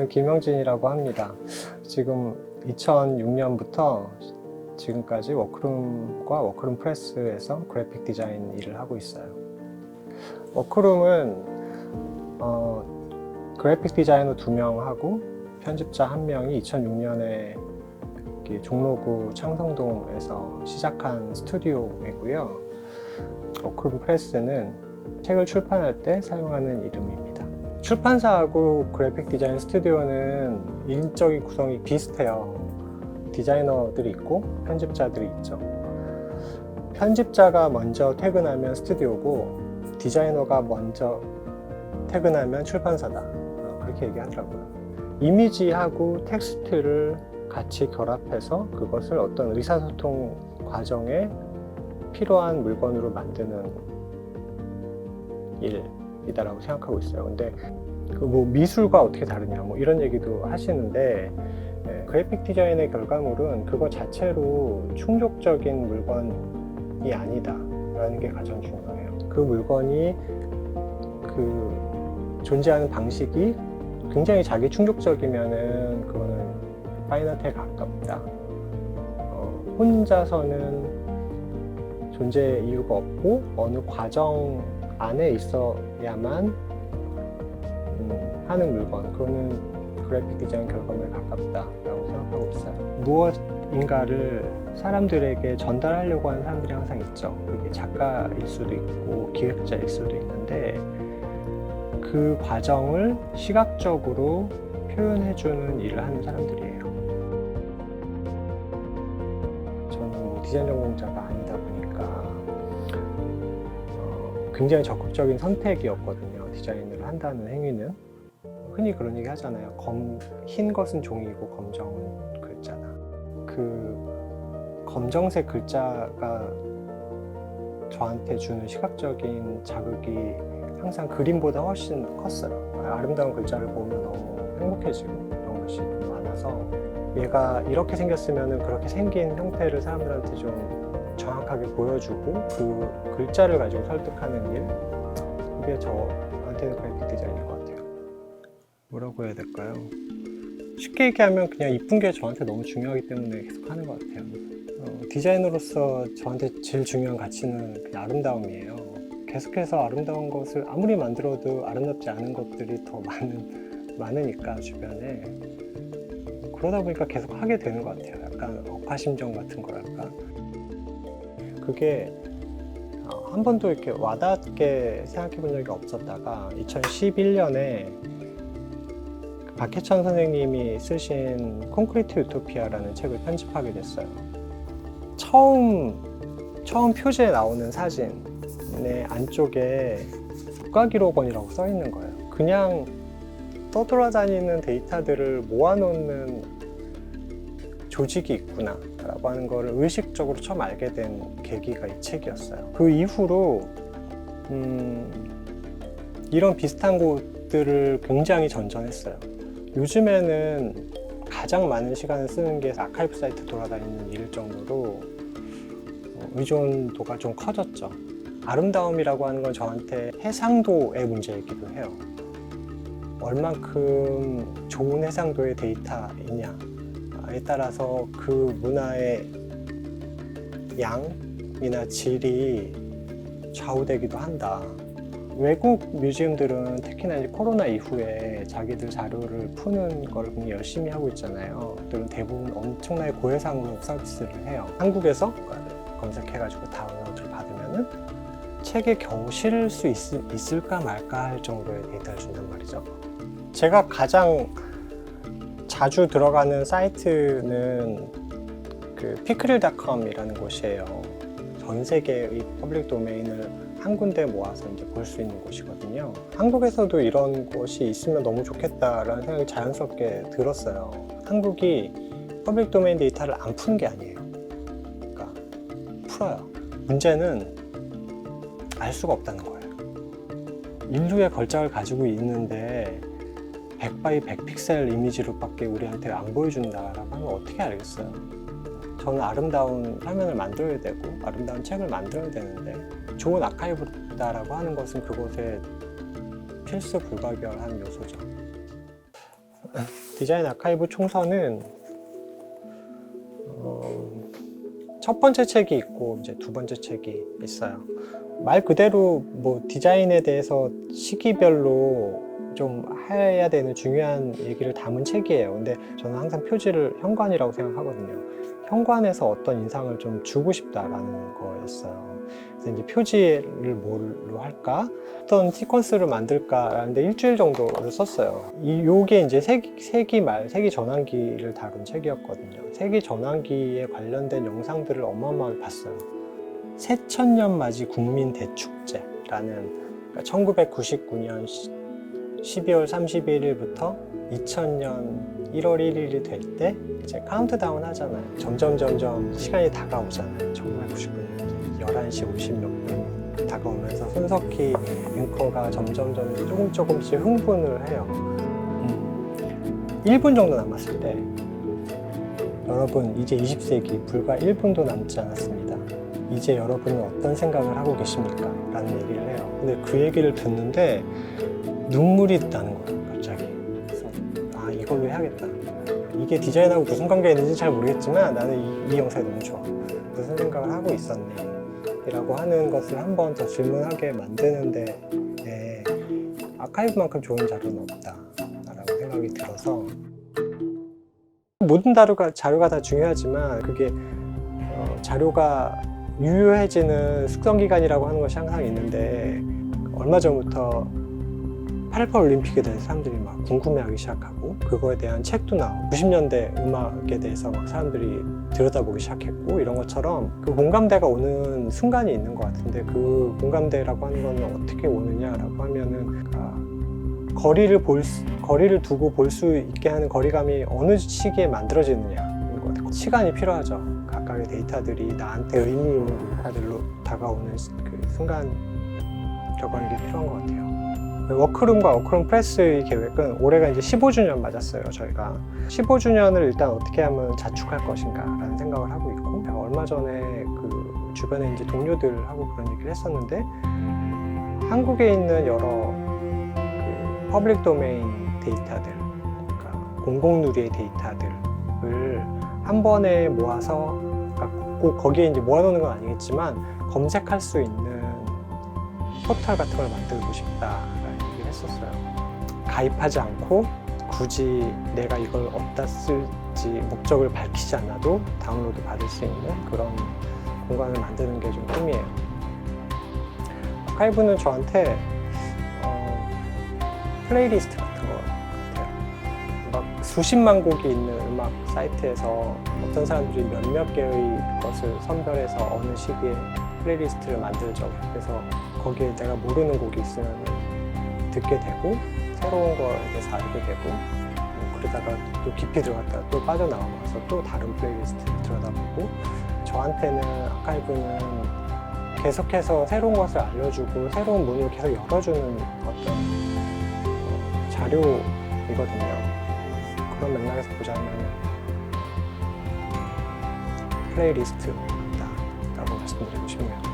저는 김영진이라고 합니다. 지금 2006년부터 지금까지 워크룸과 워크룸 프레스에서 그래픽 디자인 일을 하고 있어요. 워크룸은 그래픽 디자이너 2명하고 편집자 1명이 2006년에 종로구 창성동에서 시작한 스튜디오이고요. 워크룸 프레스는 책을 출판할 때 사용하는 이름입니다. 출판사하고 그래픽 디자인 스튜디오는 인적인 구성이 비슷해요. 디자이너들이 있고 편집자들이 있죠. 편집자가 먼저 퇴근하면 스튜디오고 디자이너가 먼저 퇴근하면 출판사다. 그렇게 얘기하더라고요. 이미지하고 텍스트를 같이 결합해서 그것을 어떤 의사소통 과정에 필요한 물건으로 만드는 일이다라고 생각하고 있어요. 근데 뭐 미술과 어떻게 다르냐 뭐 이런 얘기도 하시는데 그래픽 디자인의 결과물은 그거 자체로 충족적인 물건이 아니다 라는 게 가장 중요해요. 그 물건이 그 존재하는 방식이 굉장히 자기 충족적이면은 그거는 파인아트에 가깝다. 혼자서는 존재 이유가 없고 어느 과정 안에 있어야만 하는 물건, 그거는 그래픽 디자인 결과물에 가깝다라고 생각하고 있어요. 무엇인가를 사람들에게 전달하려고 하는 사람들이 항상 있죠. 그게 작가일 수도 있고 기획자일 수도 있는데 그 과정을 시각적으로 표현해주는 일을 하는 사람들이에요. 저는 뭐 디자인 전공자가 아니다 보니까 굉장히 적극적인 선택이었거든요. 디자인을 한다는 행위는. 흔히 그런 얘기 하잖아요. 흰 것은 종이고 검정은 글자다. 그 검정색 글자가 저한테 주는 시각적인 자극이 항상 그림보다 훨씬 컸어요. 아름다운 글자를 보면 너무 행복해지고 그런 것이 많아서 얘가 이렇게 생겼으면 그렇게 생긴 형태를 사람들한테 좀 정확하게 보여주고 그 글자를 가지고 설득하는 일, 그게 저한테는 그래픽 디자인인 것 같아요. 뭐라고 해야 될까요? 쉽게 얘기하면 그냥 이쁜 게 저한테 너무 중요하기 때문에 계속 하는 것 같아요. 디자이너로서 저한테 제일 중요한 가치는 그냥 아름다움이에요. 계속해서 아름다운 것을 아무리 만들어도 아름답지 않은 것들이 더 많으니까 주변에. 그러다 보니까 계속 하게 되는 것 같아요. 약간 억하심정 같은 거랄까. 그게 한 번도 이렇게 와닿게 생각해 본 적이 없었다가 2011년에 박해천 선생님이 쓰신 콘크리트 유토피아라는 책을 편집하게 됐어요. 처음 표지에 나오는 사진의 안쪽에 국가기록원이라고 써 있는 거예요. 그냥 떠돌아다니는 데이터들을 모아놓는 조직이 있구나 라고 하는 거를 의식적으로 처음 알게 된 계기가 이 책이었어요. 그 이후로 이런 비슷한 곳들을 굉장히 전전했어요. 요즘에는 가장 많은 시간을 쓰는 게 아카이브 사이트 돌아다니는 일 정도로 의존도가 좀 커졌죠. 아름다움이라고 하는 건 저한테 해상도의 문제이기도 해요. 얼만큼 좋은 해상도의 데이터이냐에 따라서 그 문화의 양이나 질이 좌우되기도 한다. 외국 뮤지엄들은 특히나 이제 코로나 이후에 자기들 자료를 푸는 걸 굉장히 열심히 하고 있잖아요. 그들은 대부분 엄청나게 고해상으로 서비스를 해요. 한국에서 검색해가지고 다운로드를 받으면은 책에 겨우 실을 수 있을까 말까 할 정도의 데이터를 준단 말이죠. 제가 가장 자주 들어가는 사이트는 그 피크릴.com이라는 곳이에요. 전 세계의 퍼블릭 도메인을 한 군데 모아서 이제 볼 수 있는 곳이거든요. 한국에서도 이런 곳이 있으면 너무 좋겠다라는 생각이 자연스럽게 들었어요. 한국이 퍼블릭 도메인 데이터를 안 푸는 게 아니에요. 그러니까 풀어요. 문제는 알 수가 없다는 거예요. 인류의 걸작을 가지고 있는데 100 x 100 픽셀 이미지로밖에 우리한테 안 보여준다라고 하면 어떻게 알겠어요? 저는 아름다운 화면을 만들어야 되고 아름다운 책을 만들어야 되는데 좋은 아카이브다라고 하는 것은 그곳에 필수 불가결한 요소죠. 디자인 아카이브 총서는 첫 번째 책이 있고 이제 두 번째 책이 있어요. 말 그대로 뭐 디자인에 대해서 시기별로 좀 해야 되는 중요한 얘기를 담은 책이에요. 근데 저는 항상 표지를 현관이라고 생각하거든요. 현관에서 어떤 인상을 좀 주고 싶다라는 거였어요. 그래서 이제 표지를 뭘로 할까? 어떤 시퀀스를 만들까라는데 일주일 정도를 썼어요. 요게 이제 세기 전환기를 다룬 책이었거든요. 세기 전환기에 관련된 영상들을 어마어마하게 봤어요. 새천년 맞이 국민 대축제라는, 그러니까 1999년 12월 31일부터 2000년 1월 1일이 될 때 이제 카운트다운 하잖아요. 점점 시간이 다가오잖아요. 1999년 11시 50몇 분 다가오면서 손석희 앵커가 점점 조금씩 흥분을 해요. 1분 정도 남았을 때, 여러분 이제 20세기 불과 1분도 남지 않았습니다. 이제 여러분은 어떤 생각을 하고 계십니까? 라는 얘기를 해요. 근데 그 얘기를 듣는데 눈물이 나는 거예요, 갑자기. 그래서 이걸로 해야겠다. 이게 디자인하고 무슨 관계가 있는지 잘 모르겠지만 나는 이 영상이 너무 좋아. 무슨 생각을 하고 있었네 라고 하는 것을 한 번 더 질문하게 만드는데 아카이브만큼 좋은 자료는 없다 라고 생각이 들어서, 모든 자료가 다 중요하지만 그게 자료가 유효해지는 숙성기간이라고 하는 것이 항상 있는데, 얼마 전부터 88 올림픽에 대해서 사람들이 막 궁금해하기 시작하고 그거에 대한 책도 나오고 90년대 음악에 대해서 막 사람들이 들여다보기 시작했고, 이런 것처럼 그 공감대가 오는 순간이 있는 것 같은데, 그 공감대라고 하는 건 어떻게 오느냐라고 하면은 거리를 두고 볼 수 있게 하는 거리감이 어느 시기에 만들어지느냐인 것 같아요. 시간이 필요하죠. 각각의 데이터들이 나한테 의미 있는 데이터들로 다가오는 그 순간이라고 하는 게 필요한 것 같아요. 워크룸과 워크룸 프레스의 계획은 올해가 이제 15주년 맞았어요. 저희가 15주년을 일단 어떻게 하면 자축할 것인가 라는 생각을 하고 있고, 제가 얼마 전에 그 주변에 이제 동료들하고 그런 얘기를 했었는데, 한국에 있는 여러 그 퍼블릭 도메인 데이터들, 그러니까 공공누리의 데이터들을 한 번에 모아서, 그러니까 꼭 거기에 이제 모아놓는 건 아니겠지만 검색할 수 있는 포털 같은 걸 만들고 싶다라는 얘기를 했었어요. 가입하지 않고 굳이 내가 이걸 어디다 쓸지 목적을 밝히지 않아도 다운로드 받을 수 있는 그런 공간을 만드는 게 좀 꿈이에요. 아카이브는 저한테 플레이리스트 같은 것 같아요. 막 수십만 곡이 있는 음악 사이트에서 어떤 사람들이 몇몇 개의 것을 선별해서 어느 시기에 플레이리스트를 만들죠. 그래서 거기에 내가 모르는 곡이 있으면 듣게 되고, 새로운 걸 대해서 알게 되고, 그러다가 또 깊이 들어갔다가 또 빠져나와서 또 다른 플레이리스트를 들여다보고, 저한테는 아카이브는 계속해서 새로운 것을 알려주고 새로운 문을 계속 열어주는 어떤 자료이거든요. 그런 맥락에서 보자면 플레이리스트다라고 말씀드리고 싶네요.